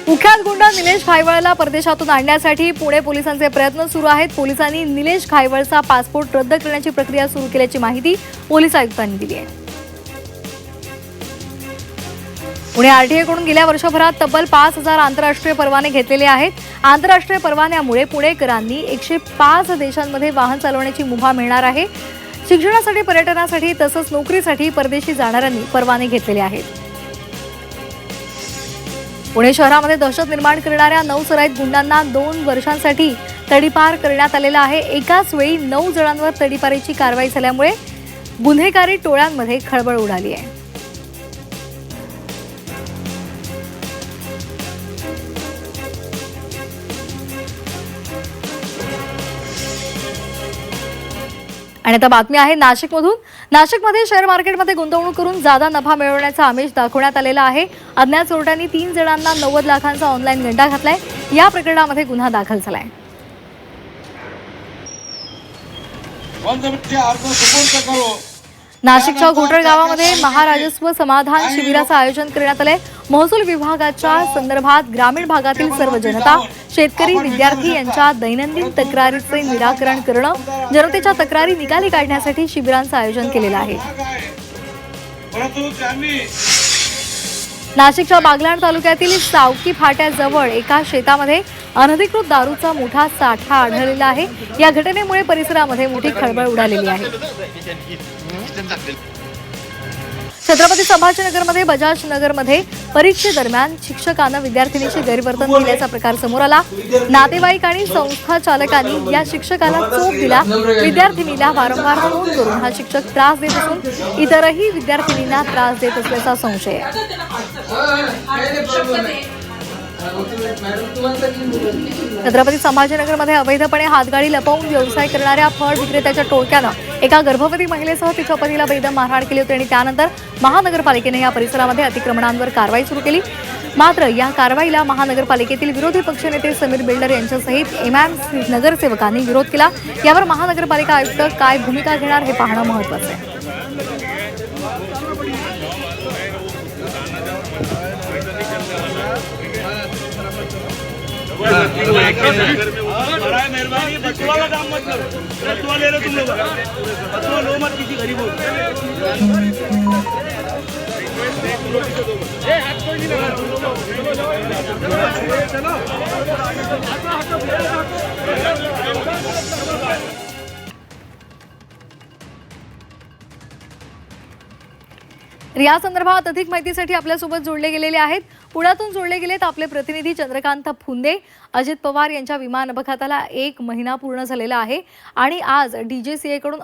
कुख्यात गुंड निलेश खायवळला परदेशातून आणण्यासाठी पुणे पोलिसांचे प्रयत्न सुरू आहेत। पोलिसांनी निलेश खायवळचा पासपोर्ट रद्द करण्याची प्रक्रिया सुरू केल्याची माहिती पोलीस आयुक्तांनी दिली आहे। पुणे आरटीआयकडून गेल्या वर्षभरात तब्बल 5,000 आंतरराष्ट्रीय परवाने घेतलेले आहेत। आंतरराष्ट्रीय परवान्यामुळे पुणेकरांनी 105 देशांमध्ये वाहन चालवण्याची मुभा मिळणार आहे। शिक्षणासाठी, पर्यटनासाठी तसंच नोकरीसाठी परदेशी जाणाऱ्यांनी परवाने घेतलेले आहेत। पुणे शहरामध्ये दहशत निर्माण करणाऱ्या 9 सराईत गुंडांना 2 वर्षांसाठी तडीपार करण्यात आलेला आहे। एकाच वेळी 9 जणांवर तडीपारीची कारवाई झाल्यामुळे गुन्हेगारी टोळ्यांमध्ये खळबळ उडाली आहे। आणि आता बातमी आहे नाशिकमधून। नाशिकमध्ये शेअर मार्केटमध्ये गुंतवणूक करून जादा नफा मिळवण्याचा आमिष दाखवण्यात आलेला आहे। अज्ञात चोरट्यांनी 3 जणांना 90 लाखांचा ऑनलाईन गंडा घातलाय। या प्रकरणामध्ये गुन्हा दाखल झालाय। नाशिकच्या घोटळ गावामध्ये महाराजस्व समाधान शिबिराचं आयोजन करण्यात आलंय। महसूल विभागाच्या संदर्भात ग्रामीण भागातील सर्व जनता, शेतकरी, विद्यार्थी यांच्या दैनंदिन तक्रारीचे निराकरण करणं, जनतेच्या तक्रारी निकाली काढण्यासाठी शिबिरांचं आयोजन केलेलं आहे। नाशिकच्या बागलाण तालुक्यातील सावकी फाट्याजवळ एका शेतामध्ये अनधिकृत दारूचा मोठा साठा आढळलेला आहे। या घटनेमुळे परिसरामध्ये मोठी खळबळ उडालेली आहे। छत्रपती संभाजीनगरमध्ये बजाज नगरमध्ये परीक्षेदरम्यान शिक्षकानं विद्यार्थिनीशी गैरवर्तन केल्याचा प्रकार समोर आला। नातेवाईक आणि संस्था चालकांनी या शिक्षकाला चोप दिला। विद्यार्थिनीला वारंवार फोन करून हा शिक्षक त्रास देत असून इतरही विद्यार्थिनींना त्रास देत असल्याचा संशय आहे। छत्रपती संभाजीनगरमध्ये अवैधपणे हातगाडी लपवून व्यवसाय करणाऱ्या फळ विक्रेत्याच्या टोळक्यानं एका गर्भवती महिलेसह तिच्या पतीला बेदम मारहाण केली होती आणि त्यानंतर महानगरपालिकेने या परिसरामध्ये अतिक्रमणांवर कारवाई सुरू केली। मात्र या कारवाईला महानगरपालिकेतील विरोधी पक्षनेते समीर बिल्डर यांच्यासहित एमआयएम नगरसेवकांनी विरोध केला। यावर महानगरपालिका आयुक्त काय भूमिका घेणार हे पाहणं महत्त्वाचं आहे। या संदर्भात अधिक माहितीसाठी आपल्यासोबत जोडले गेलेले आहेत, पुण्यातून जोडले गेलेत आपले प्रतिनिधी चंद्रकांत फुंदे। अजित पवार यांच्या विमान अपघाताला 1 महिना पूर्ण झालेला आहे आणि आज डीजीसीए कडून